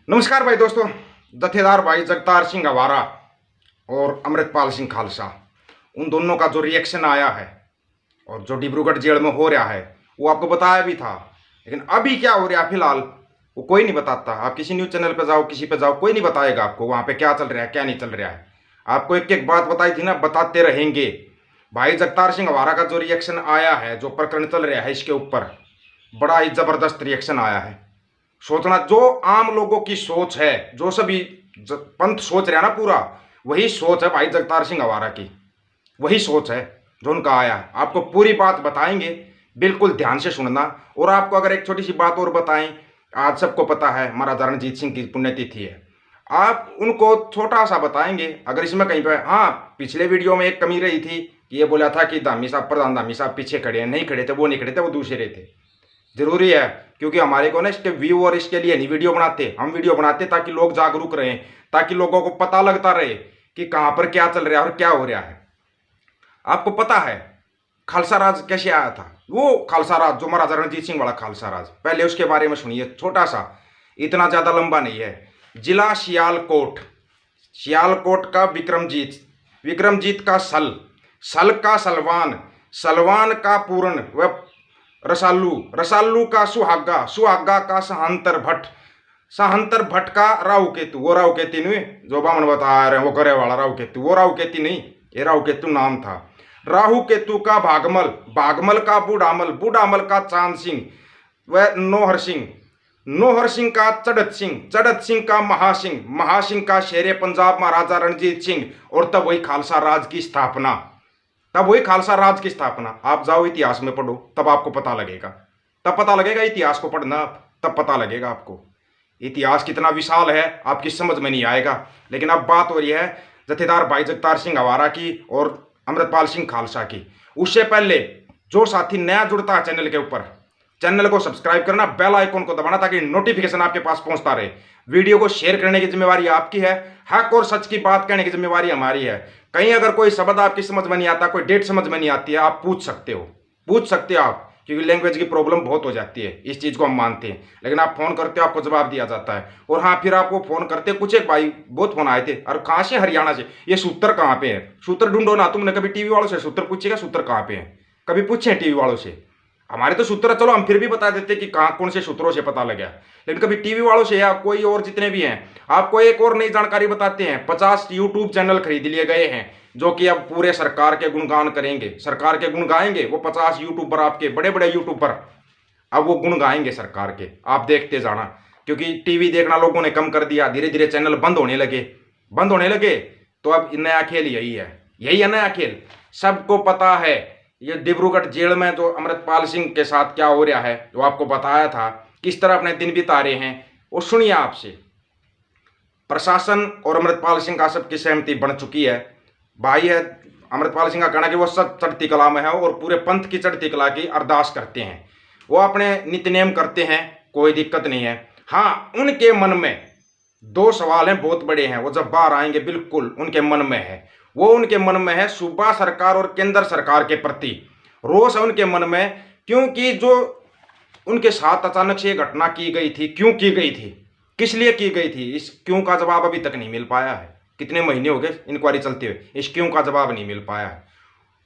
नमस्कार भाई दोस्तों। जत्थेदार भाई जगतार सिंह अवारा और अमृतपाल सिंह खालसा, उन दोनों का जो रिएक्शन आया है और जो डिब्रूगढ़ जेल में हो रहा है वो आपको बताया भी था। लेकिन अभी क्या हो रहा है फिलहाल वो कोई नहीं बताता। आप किसी न्यूज़ चैनल पे जाओ, किसी पे जाओ, कोई नहीं बताएगा आपको वहाँ पे क्या चल रहा है क्या नहीं चल रहा है। आपको एक एक बात बताई थी ना, बताते रहेंगे। भाई जगतार सिंह अवारा का जो रिएक्शन आया है, जो प्रकरण चल रहा है इसके ऊपर, बड़ा ही ज़बरदस्त रिएक्शन आया है। सोचना, जो आम लोगों की सोच है, जो सभी पंथ सोच रहे हैं ना, पूरा वही सोच है भाई जगतार सिंह अवारा की। वही सोच है जो उनका आया है। आपको पूरी बात बताएंगे, बिल्कुल ध्यान से सुनना। और आपको अगर एक छोटी सी बात और बताएं, आज सबको पता है महाराजा रणजीत सिंह की पुण्यतिथि है। आप उनको छोटा सा बताएंगे अगर इसमें कहीं पर। हाँ, पिछले वीडियो में एक कमी रही थी कि ये बोला था कि धामी साहब, प्रधान धामी साहब पीछे खड़े हैं। नहीं खड़े थे, वो नहीं खड़े थे, वो दूसरे थे। जरूरी है, क्योंकि हमारे को ना इसके व्यू और इसके लिए नहीं वीडियो बनाते। हम वीडियो बनाते ताकि लोग जागरूक रहें, ताकि लोगों को पता लगता रहे कि कहाँ पर क्या चल रहा है और क्या हो रहा है। आपको पता है खालसा राज कैसे आया था? वो खालसा राज जो महाराजा रणजीत सिंह वाला खालसा राज, पहले उसके बारे में सुनिए। छोटा सा, इतना ज़्यादा लंबा नहीं है। जिला सियालकोट, सियालकोट का विक्रमजीत, विक्रमजीत का सल, सल का सलवान, सलवान का पूर्ण व रसालू, रसालू का सुहागा, सुहागा का सहंतर भट्ट, सहंतर भट्ट का राहु केतु। वो राहु केतु नहीं जो बामन बता रहे हैं, वो करे वाला राहु केतु, वो राहु केतु नहीं, ये राहु केतु नाम था। राहु केतु का भागमल, भागमल का बूढ़ामल, बूढ़ामल का चांद सिंह व नोहर सिंह, नोहर सिंह का चढ़त सिंह, चढ़त सिंह का महासिंह, महासिंह का शेरे पंजाब महाराजा रणजीत सिंह। और तब वही खालसा राज की स्थापना, तब वही खालसा राज की स्थापना। आप जाओ इतिहास में पढ़ो, तब आपको पता लगेगा, तब पता लगेगा। इतिहास को पढ़ना आप, तब पता लगेगा आपको इतिहास कितना विशाल है, आपकी समझ में नहीं आएगा। लेकिन अब बात हो रही है जत्थेदार भाई जगतार सिंह अवारा की और अमृतपाल सिंह खालसा की। उससे पहले जो साथी नया जुड़ता है चैनल के ऊपर, चैनल को सब्सक्राइब करना, बेल आइकन को दबाना, ताकि नोटिफिकेशन आपके पास पहुंचता रहे। वीडियो को शेयर करने की जिम्मेवारी आपकी है, हक और सच की बात कहने की जिम्मेवारी हमारी है। कहीं अगर कोई शब्द आपकी समझ में नहीं आता, कोई डेट समझ में नहीं आती है, आप पूछ सकते हो, पूछ सकते हो आप, क्योंकि लैंग्वेज की प्रॉब्लम बहुत हो जाती है। इस चीज़ को हम मानते हैं। लेकिन आप फोन करते हो, आपको जवाब दिया जाता है। और हाँ, फिर आपको फोन करते, कुछ एक भाई बहुत फोन आए थे, और कहाँ से? हरियाणा से। ये सूत्र कहाँ पे है? सूत्र ढूंढो ना। तुमने कभी टीवी वालों से सूत्र पूछेगा? सूत्र कहाँ पे है? कभी पूछे टीवी वालों से? हमारे तो सूत्र चलो हम फिर भी बता देते कि कहाँ कौन से सूत्रों से पता लगा। लेकिन कभी टीवी वालों से या कोई और जितने भी हैं, आपको एक और नई जानकारी बताते हैं। 50 यूट्यूब चैनल खरीद लिए गए हैं, जो कि अब पूरे सरकार के गुणगान करेंगे, सरकार के गुण गाएंगे। वो 50 यूट्यूबर, आपके बड़े बड़े यूट्यूबर, अब वो गुण गाएंगे सरकार के। आप देखते जाना, क्योंकि टीवी देखना लोगों ने कम कर दिया, धीरे धीरे चैनल बंद होने लगे, बंद होने लगे। तो अब नया खेल यही है, यही है नया खेल। सबको पता है ये डिब्रूगढ़ जेल में जो अमृतपाल सिंह के साथ क्या हो रहा है, जो आपको बताया था, किस तरह अपने दिन बिता रहे हैं, वो सुनिए आपसे। प्रशासन और अमृतपाल सिंह का सबकी सहमति बन चुकी है। भाई है अमृतपाल सिंह का कहना कि वो सब चढ़ती कला में है और पूरे पंथ की चढ़ती कला की अरदास करते हैं। वो अपने नित्य नेम करते हैं, कोई दिक्कत नहीं है। हाँ, उनके मन में दो सवाल हैं, बहुत बड़े हैं। वो जब बाहर आएंगे बिल्कुल उनके मन में है, वो उनके मन में है सूबा सरकार और केंद्र सरकार के प्रति रोष है उनके मन में। क्योंकि जो उनके साथ अचानक से ये घटना की गई थी, क्यों की गई थी, किस लिए की गई थी, इस क्यों का जवाब अभी तक नहीं मिल पाया है। कितने महीने हो गए इंक्वायरी चलते हुए, इस क्यों का जवाब नहीं मिल पाया है।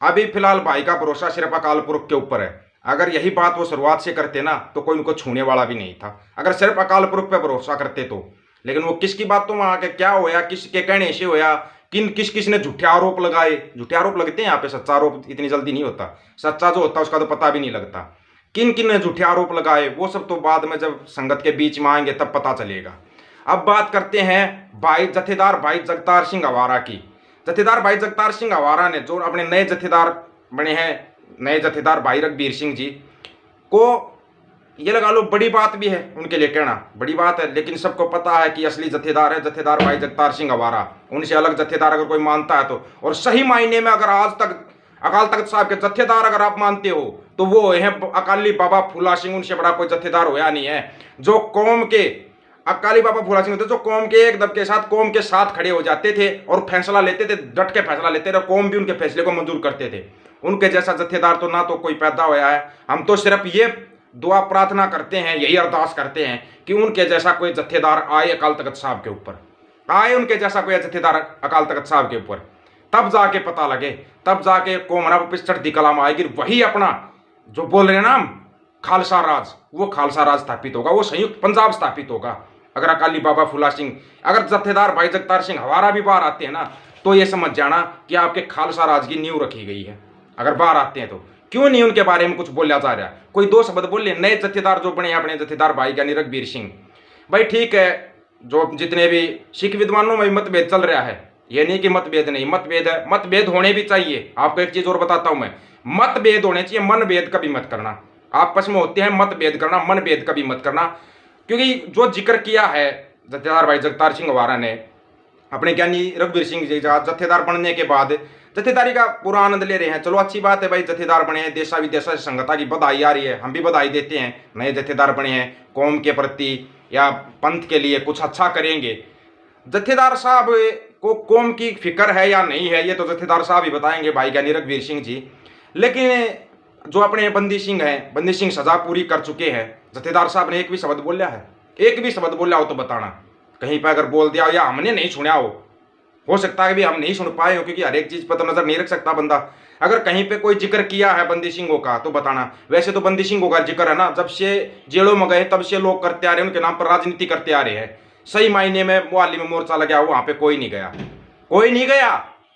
अभी फिलहाल भाई का भरोसा सिर्फ अकाल पुरख के ऊपर है। अगर यही बात वो शुरुआत से करते ना, तो कोई उनको छूने वाला भी नहीं था, अगर सिर्फ अकाल पुरख पे भरोसा करते तो। लेकिन वो किसकी बातों में आके क्या होया, किसके कहने से होया, किस किस ने झूठे आरोप लगाए। झूठे आरोप लगते हैं यहाँ पे, सच्चा आरोप इतनी जल्दी नहीं होता। सच्चा जो होता है उसका तो पता भी नहीं लगता। किन किन ने झूठे आरोप लगाए, वो सब तो बाद में जब संगत के बीच में आएंगे तब पता चलेगा। अब बात करते हैं भाई जत्थेदार भाई जगतार सिंह अवारा की। जत्थेदार भाई जगतार सिंह अवारा ने जो अपने नए जत्थेदार बने हैं, नए जत्थेदार भाई रघबीर सिंह जी को, ये लगा लो बड़ी बात भी है उनके लिए, कहना बड़ी बात है। लेकिन सबको पता है कि असली जत्थेदार है जत्थेदार भाई जगतार सिंह अवारा। उनसे अलग जत्थेदार अगर कोई मानता है तो, और सही मायने में अगर आज तक अकाल तख्त साहब के जत्थेदार अगर आप मानते हो, तो वो हैं अकाली बाबा फूला सिंह। उनसे बड़ा कोई जत्थेदार होया नहीं है। जो कौम के अकाली बाबा फूला सिंह होते, जो कौम के एक दब के साथ, कौम के साथ खड़े हो जाते थे और फैसला लेते थे, डट के फैसला लेते थे, कौम भी उनके फैसले को मंजूर करते थे। उनके जैसा जत्थेदार तो ना तो कोई पैदा होया है। हम तो सिर्फ ये दुआ प्रार्थना करते हैं, यही अरदास करते हैं कि उनके जैसा कोई जत्थेदार आए अकाल तख्त साहब के ऊपर, आए उनके जैसा कोई जत्थेदार अकाल तख्त साहब के ऊपर, तब जाके पता लगे, तब जाके कोमरा वापिस चढ़ती कलाम आएगी। वही अपना जो बोल रहे हैं ना खालसा राज, वो खालसा राज स्थापित होगा, वो संयुक्त पंजाब स्थापित होगा। अगर अकाली बाबा फूला सिंह, अगर जत्थेदार भाई जगतार सिंह हवारा भी बाहर आते हैं ना, तो ये समझ जाना कि आपके खालसा राज की नींव रखी गई है। अगर बाहर आते हैं तो क्यों नहीं उनके बारे में कुछ बोला जा रहा है? कोई दो शब्द बोल ले। नए जत्थेदार जो बने अपने जत्थेदार भाई यानी रघबीर सिंह भाई, ठीक है, जो जितने भी सिख विद्वानों में मतभेद चल रहा है, ये नहीं कि मतभेद नहीं, मतभेद है, मतभेद होने भी चाहिए। आपको एक चीज और बताता हूं मैं, मतभेद होने चाहिए, मनभेद कभी मत करना। आपस में होते हैं मतभेद करना, मनभेद कभी मत करना। क्योंकि जो जिक्र किया है जत्थेदार भाई जगतार सिंह हवारा ने अपने ज्ञानी रघुवीर सिंह जी जत्थेदार बनने के बाद, जत्थेदारी का पूरा आनंद ले रहे हैं। चलो अच्छी बात है भाई, जत्थेदार बने हैं, देशा विदेशा से संगता की बधाई आ रही है, हम भी बधाई देते हैं। नए जत्थेदार बने हैं, कौम के प्रति या पंथ के लिए कुछ अच्छा करेंगे। जत्थेदार साहब को कौम की फिक्र है या नहीं है, ये तो जत्थेदार साहब ही बताएंगे भाई ज्ञानी रघुवीर सिंह जी। लेकिन जो अपने बंदी सिंह हैं, बंदी सिंह सजा पूरी कर चुके हैं, जत्थेदार साहब ने एक भी शब्द बोला है? एक भी शब्द बोला हो तो बताना। कहीं पर अगर बोल दिया हो या हमने नहीं सुना हो सकता है कि हम नहीं सुन पाए हो, क्योंकि हर एक चीज पर तो नजर नहीं रख सकता बंदा। अगर कहीं पे कोई जिक्र किया है बंदी सिंहों का तो बताना। वैसे तो बंदी सिंहों का जिक्र है ना, जब से जेलों में गए तब से लोग करते आ रहे हैं, उनके नाम पर राजनीति करते आ रहे हैं। सही मायने में मोहाली में मोर्चा लगा वहां पे कोई नहीं गया, कोई नहीं गया।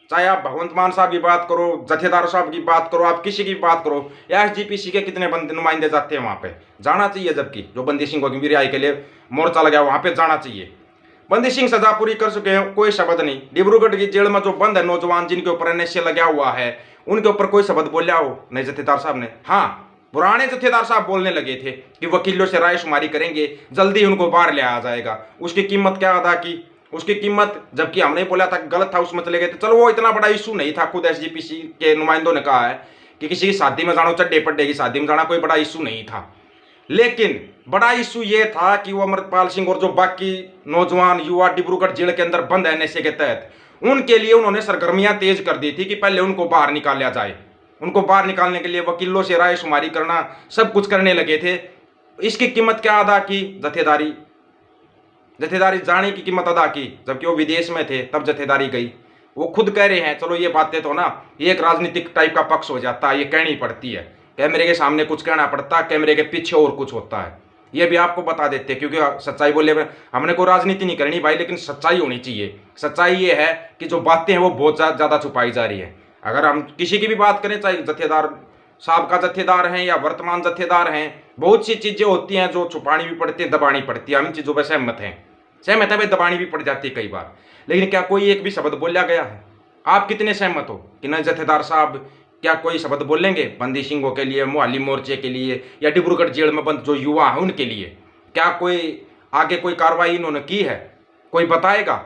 चाहे आप भगवंत मान साहब की बात करो, जत्थेदार साहब की बात करो, आप किसी की बात करो, या SGPC के कितने नुमाइंदे जाते हैं वहां पे, जाना चाहिए। जबकि जो बंदी सिंह की रिहाई के लिए मोर्चा लगा वहां पे जाना चाहिए। बंदी सिंह सजा पूरी कर चुके हैं, कोई शब्द नहीं। डिब्रूगढ़ की जेल में जो बंद है नौजवान जिनके ऊपर NSA लगा हुआ है, उनके ऊपर कोई शब्द बोला हो नहीं जत्थेदार साहब ने? हाँ, पुराने जत्थेदार साहब बोलने लगे थे कि वकीलों से राय शुमारी करेंगे, जल्दी उनको बाहर ले आ जाएगा। उसकी कीमत क्या अदा की? उसकी कीमत, जबकि हमने बोला था गलत था, उसमें चले गए थे। चलो वो इतना बड़ा इशू नहीं था, खुद SGPC के नुमाइंदों ने कहा है कि किसी की शादी में जाना, चड्डे पड्डे की शादी में जाना कोई बड़ा इशू नहीं था। लेकिन बड़ा इशू ये था कि वो अमृतपाल सिंह और जो बाकी नौजवान युवा डिब्रूगढ़ जेल के अंदर बंद है NSA के तहत, उनके लिए उन्होंने सरगर्मियां तेज कर दी थी कि पहले उनको बाहर निकाला जाए। उनको बाहर निकालने के लिए वकीलों से राय शुमारी करना, सब कुछ करने लगे थे। इसकी कीमत क्या अदा की? जत्थेदारी जाने की कीमत अदा की। जबकि वो विदेश में थे तब जत्थेदारी गई। वो खुद कह रहे हैं, चलो ये बातें तो ना ये एक राजनीतिक टाइप का पक्ष हो जाता है, ये कहनी पड़ती है, कैमरे के सामने कुछ कहना पड़ता है, कैमरे के पीछे और कुछ होता है। ये भी आपको बता देते हैं, क्योंकि सच्चाई बोले हमने कोई राजनीति नहीं करनी भाई, लेकिन सच्चाई होनी चाहिए। सच्चाई ये है कि जो बातें हैं वो बहुत ज़्यादा छुपाई जा रही है। अगर हम किसी की भी बात करें, चाहे जत्थेदार साहब का जत्थेदार हैं या वर्तमान जत्थेदार हैं, बहुत सी चीज़ें होती हैं जो छुपानी भी पड़ती है, दबानी पड़ती है। हम इन चीज़ों पर सहमत हैं भाई, दबानी भी पड़ जाती है कई बार। लेकिन क्या कोई एक भी शब्द बोला गया है? आप कितने सहमत हो कि न जत्थेदार साहब क्या कोई शब्द बोलेंगे बंदी सिंहों के लिए, मोहाली मोर्चे के लिए, या डिब्रूगढ़ जेल में बंद जो युवा हैं उनके लिए? क्या कोई आगे कोई कार्रवाई इन्होंने की है? कोई बताएगा?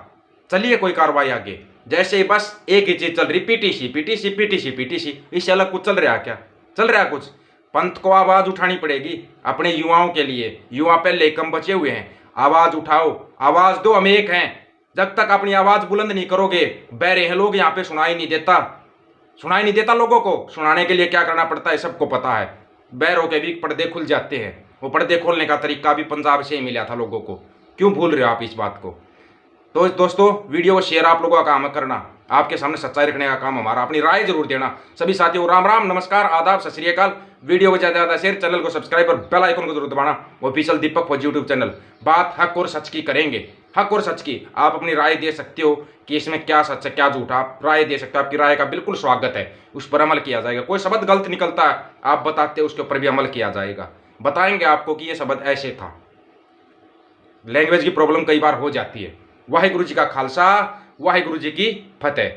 चलिए कोई कार्रवाई आगे। जैसे ही बस एक ही चीज चल रही, PTC। इससे अलग कुछ चल रहा क्या? चल रहा कुछ? पंथ को आवाज उठानी पड़ेगी अपने युवाओं के लिए। युवा पहले कम बचे हुए हैं, आवाज उठाओ, आवाज दो, हम एक हैं। जब तक अपनी आवाज बुलंद नहीं करोगे, बहरे हैं लोग, यहाँ पे सुनाई नहीं देता लोगों को। सुनाने के लिए क्या करना पड़ता है सबको पता है। बहरों के भी पर्दे खुल जाते हैं। वो पर्दे खोलने का तरीका भी पंजाब से ही मिला था लोगों को। क्यों भूल रहे हो आप इस बात को? तो दोस्तों, वीडियो को शेयर आप लोगों का काम करना, आपके सामने सच्चाई रखने का काम हमारा। अपनी राय जरूर देना। सभी साथियों राम राम, नमस्कार, आदाब, सत श्री अकाल। वीडियो को ज़्यादा ज़्यादा शेयर, चैनल को सब्सक्राइब और बेल आइकन को जरूर दबाना। ऑफिशियल दीपक फौजी यूट्यूब चैनल। बात हक और सच की करेंगे, हक और सच की। आप अपनी राय दे सकते हो कि इसमें क्या सच है क्या झूठा, आप राय दे सकते हो। आपकी राय का बिल्कुल स्वागत है, उस पर अमल किया जाएगा। कोई शब्द गलत निकलता है आप बताते हो, उसके ऊपर भी अमल किया जाएगा। बताएंगे आपको कि ये शब्द ऐसे था। लैंग्वेज की प्रॉब्लम कई बार हो जाती है। वाहिगुरु जी का खालसा, वाहिगुरु जी की फतेह।